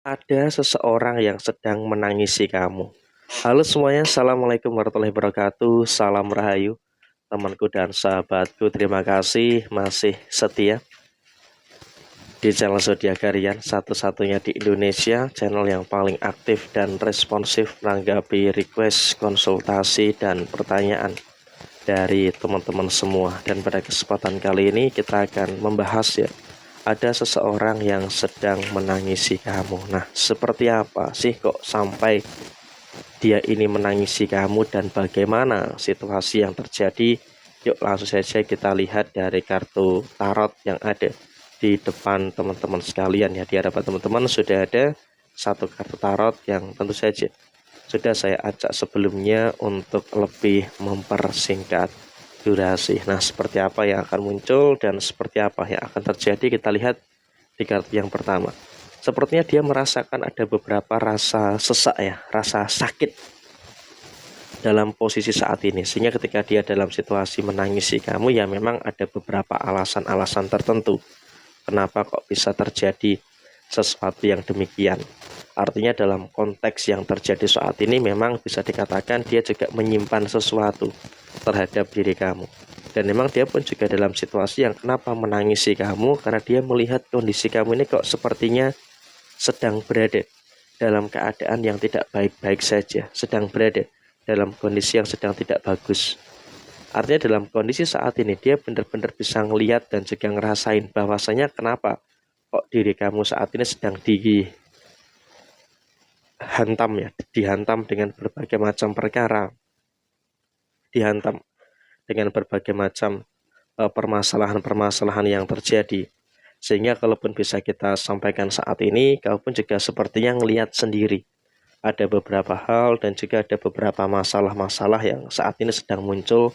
Ada seseorang yang sedang menangisi kamu. Halo semuanya, Assalamualaikum warahmatullahi wabarakatuh. Salam Rahayu, temanku dan sahabatku. Terima kasih masih setia di channel Zodiak Harian, satu-satunya di Indonesia, channel yang paling aktif dan responsif menanggapi request, konsultasi, dan pertanyaan dari teman-teman semua. Dan pada kesempatan kali ini kita akan membahas ada seseorang yang sedang menangisi kamu. Nah, seperti apa sih kok sampai dia ini menangisi kamu dan bagaimana situasi yang terjadi? Yuk langsung saja kita lihat dari kartu tarot yang ada di depan teman-teman sekalian ya. Di hadapan teman-teman sudah ada satu kartu tarot yang tentu saja sudah saya acak sebelumnya untuk lebih mempersingkat durasi. Nah, seperti apa yang akan muncul dan seperti apa yang akan terjadi, kita lihat di kartu yang pertama. Sepertinya dia merasakan ada beberapa rasa sesak ya, rasa sakit dalam posisi saat ini. Sehingga ketika dia dalam situasi menangisi kamu ya memang ada beberapa alasan-alasan tertentu. Kenapa kok bisa terjadi sesuatu yang demikian? Artinya dalam konteks yang terjadi saat ini memang bisa dikatakan dia juga menyimpan sesuatu terhadap diri kamu. Dan memang dia pun juga dalam situasi yang kenapa menangisi kamu, karena dia melihat kondisi kamu ini kok sepertinya sedang berada dalam keadaan yang tidak baik-baik saja, sedang berada dalam kondisi yang sedang tidak bagus. Artinya dalam kondisi saat ini dia benar-benar bisa ngelihat dan juga ngerasain bahwasanya kenapa kok diri kamu saat ini sedang dihantam dengan berbagai macam perkara, dihantam dengan berbagai macam permasalahan-permasalahan yang terjadi. Sehingga kalaupun bisa kita sampaikan saat ini, kau pun juga sepertinya ngelihat sendiri ada beberapa hal dan juga ada beberapa masalah-masalah yang saat ini sedang muncul,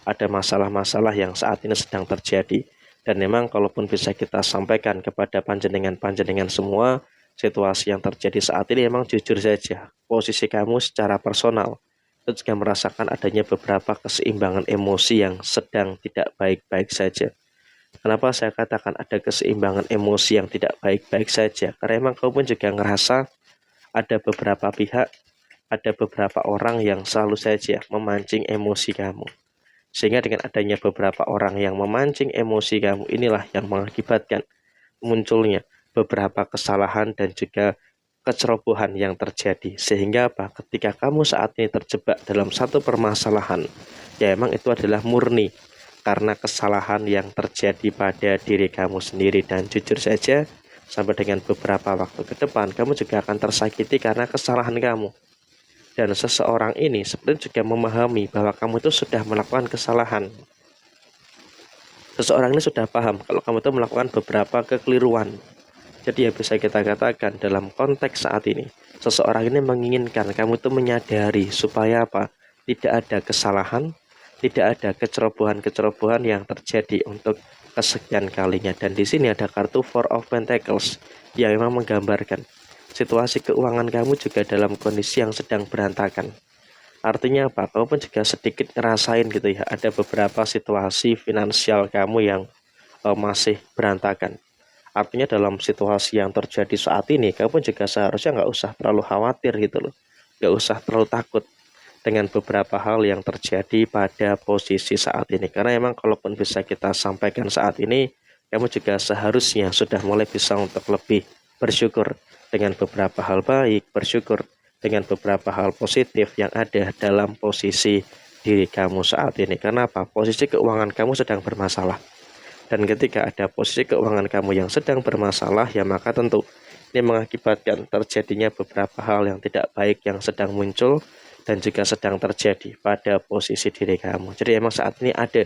ada masalah-masalah yang saat ini sedang terjadi. Dan memang kalaupun bisa kita sampaikan kepada panjenengan-panjenengan semua, situasi yang terjadi saat ini memang jujur saja, posisi kamu secara personal itu juga merasakan adanya beberapa keseimbangan emosi yang sedang tidak baik-baik saja. Kenapa saya katakan ada keseimbangan emosi yang tidak baik-baik saja? Karena memang kau pun juga ngerasa ada beberapa pihak, ada beberapa orang yang selalu saja memancing emosi kamu. Sehingga dengan adanya beberapa orang yang memancing emosi kamu, inilah yang mengakibatkan munculnya beberapa kesalahan dan juga kecerobohan yang terjadi. Sehingga apa? Ketika kamu saat ini terjebak dalam satu permasalahan, ya emang itu adalah murni karena kesalahan yang terjadi pada diri kamu sendiri. Dan jujur saja, sampai dengan beberapa waktu ke depan kamu juga akan tersakiti karena kesalahan kamu. Dan seseorang ini sebenarnya juga memahami bahwa kamu itu sudah melakukan kesalahan. Seseorang ini sudah paham kalau kamu itu melakukan beberapa kekeliruan. Jadi ya bisa kita katakan dalam konteks saat ini, seseorang ini menginginkan kamu itu menyadari supaya apa? Tidak ada kesalahan, tidak ada kecerobohan-kecerobohan yang terjadi untuk kesekian kalinya. Dan di sini ada kartu Four of Pentacles yang memang menggambarkan situasi keuangan kamu juga dalam kondisi yang sedang berantakan. Artinya apa? Kamu pun juga sedikit ngerasain gitu ya, ada beberapa situasi finansial kamu yang masih berantakan. Artinya dalam situasi yang terjadi saat ini, kamu pun juga seharusnya nggak usah terlalu khawatir gitu loh. Nggak usah terlalu takut dengan beberapa hal yang terjadi pada posisi saat ini. Karena emang kalaupun bisa kita sampaikan saat ini, kamu juga seharusnya sudah mulai bisa untuk lebih bersyukur dengan beberapa hal baik, bersyukur dengan beberapa hal positif yang ada dalam posisi diri kamu saat ini. Karena apa? Posisi keuangan kamu sedang bermasalah. Dan ketika ada posisi keuangan kamu yang sedang bermasalah, ya maka tentu ini mengakibatkan terjadinya beberapa hal yang tidak baik yang sedang muncul dan juga sedang terjadi pada posisi diri kamu. Jadi emang saat ini ada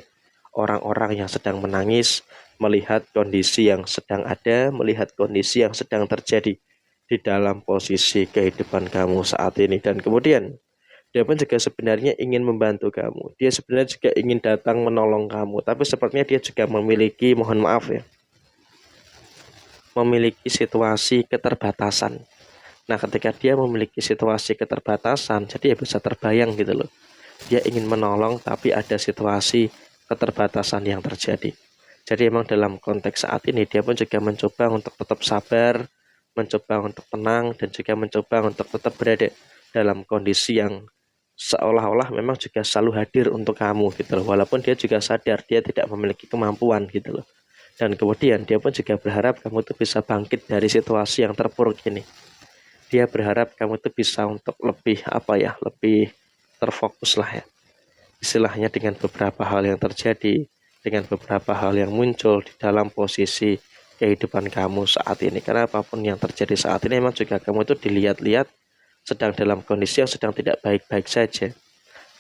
orang-orang yang sedang menangis, melihat kondisi yang sedang ada, melihat kondisi yang sedang terjadi di dalam posisi kehidupan kamu saat ini. Dan kemudian dia pun juga sebenarnya ingin membantu kamu. Dia sebenarnya juga ingin datang menolong kamu. Tapi sepertinya dia juga memiliki, mohon maaf ya, memiliki situasi keterbatasan. Nah, ketika dia memiliki situasi keterbatasan, jadi ya bisa terbayang gitu loh. Dia ingin menolong tapi ada situasi keterbatasan yang terjadi. Jadi emang dalam konteks saat ini dia pun juga mencoba untuk tetap sabar, mencoba untuk tenang, dan juga mencoba untuk tetap berada dalam kondisi yang seolah-olah memang juga selalu hadir untuk kamu gitu loh. Walaupun dia juga sadar dia tidak memiliki kemampuan gitu loh. Dan kemudian dia pun juga berharap kamu tuh bisa bangkit dari situasi yang terpuruk ini. Dia berharap kamu tuh bisa untuk lebih lebih terfokus lah ya. Istilahnya dengan beberapa hal yang terjadi, dengan beberapa hal yang muncul di dalam posisi kehidupan kamu saat ini. Karena apapun yang terjadi saat ini memang juga kamu itu dilihat-lihat sedang dalam kondisi yang sedang tidak baik-baik saja.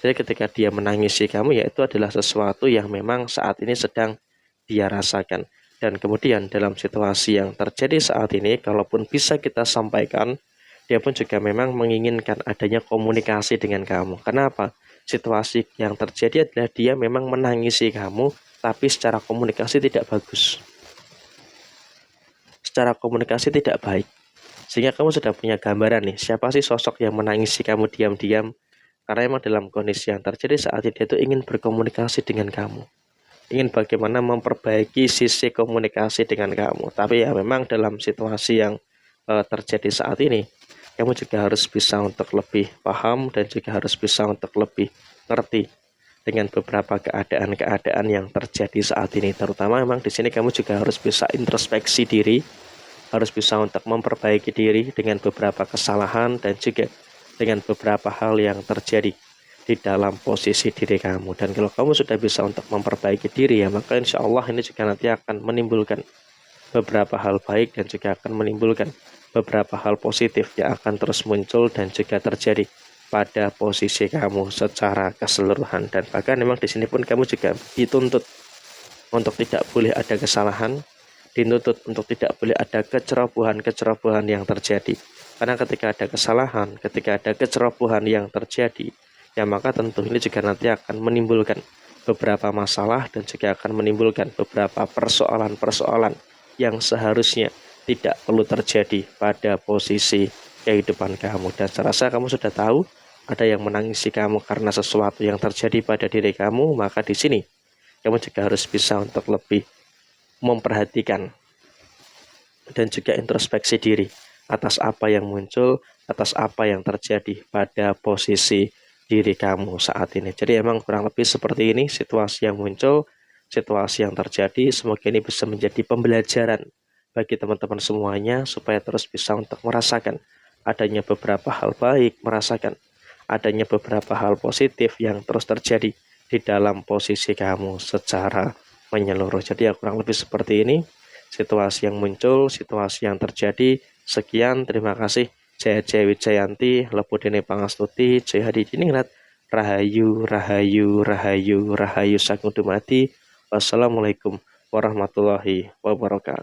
Jadi ketika dia menangisi kamu, ya itu adalah sesuatu yang memang saat ini sedang dia rasakan. Dan kemudian dalam situasi yang terjadi saat ini, kalaupun bisa kita sampaikan, dia pun juga memang menginginkan adanya komunikasi dengan kamu. Kenapa? Situasi yang terjadi adalah dia memang menangisi kamu, tapi secara komunikasi tidak bagus. Secara komunikasi tidak baik. Sehingga kamu sudah punya gambaran nih, siapa sih sosok yang menangisi kamu diam-diam. Karena emang dalam kondisi yang terjadi saat ini, dia itu ingin berkomunikasi dengan kamu. Ingin bagaimana memperbaiki sisi komunikasi dengan kamu. Tapi ya memang dalam situasi yang terjadi saat ini, kamu juga harus bisa untuk lebih paham dan juga harus bisa untuk lebih ngerti dengan beberapa keadaan-keadaan yang terjadi saat ini. Terutama memang di sini kamu juga harus bisa introspeksi diri, harus bisa untuk memperbaiki diri dengan beberapa kesalahan dan juga dengan beberapa hal yang terjadi di dalam posisi diri kamu. Dan kalau kamu sudah bisa untuk memperbaiki diri ya, maka insya Allah ini juga nanti akan menimbulkan beberapa hal baik dan juga akan menimbulkan beberapa hal positif yang akan terus muncul dan juga terjadi pada posisi kamu secara keseluruhan. Dan bahkan memang di sini pun kamu juga dituntut untuk tidak boleh ada kesalahan, dituntut untuk tidak boleh ada kecerobohan-kecerobohan yang terjadi. Karena ketika ada kesalahan, ketika ada kecerobohan yang terjadi, ya maka tentu ini juga nanti akan menimbulkan beberapa masalah dan juga akan menimbulkan beberapa persoalan-persoalan yang seharusnya tidak perlu terjadi pada posisi kehidupan kamu. Dan saya rasa kamu sudah tahu ada yang menangisi kamu karena sesuatu yang terjadi pada diri kamu, maka di sini kamu juga harus bisa untuk lebih memperhatikan dan juga introspeksi diri atas apa yang muncul, atas apa yang terjadi pada posisi diri kamu saat ini. Jadi emang kurang lebih seperti ini situasi yang muncul, situasi yang terjadi. Semoga ini bisa menjadi pembelajaran bagi teman-teman semuanya supaya terus bisa untuk merasakan adanya beberapa hal baik, merasakan adanya beberapa hal positif yang terus terjadi di dalam posisi kamu secara menyeluruh. Jadi ya kurang lebih seperti ini situasi yang muncul, situasi yang terjadi. Sekian, terima kasih. Jaya Jaya Wijayanti, Lepudene Pangastuti, Jaya Hadi Diningrat, Rahayu, Rahayu, Rahayu, Rahayu Sagung Dumadi. Wassalamualaikum warahmatullahi wabarakatuh.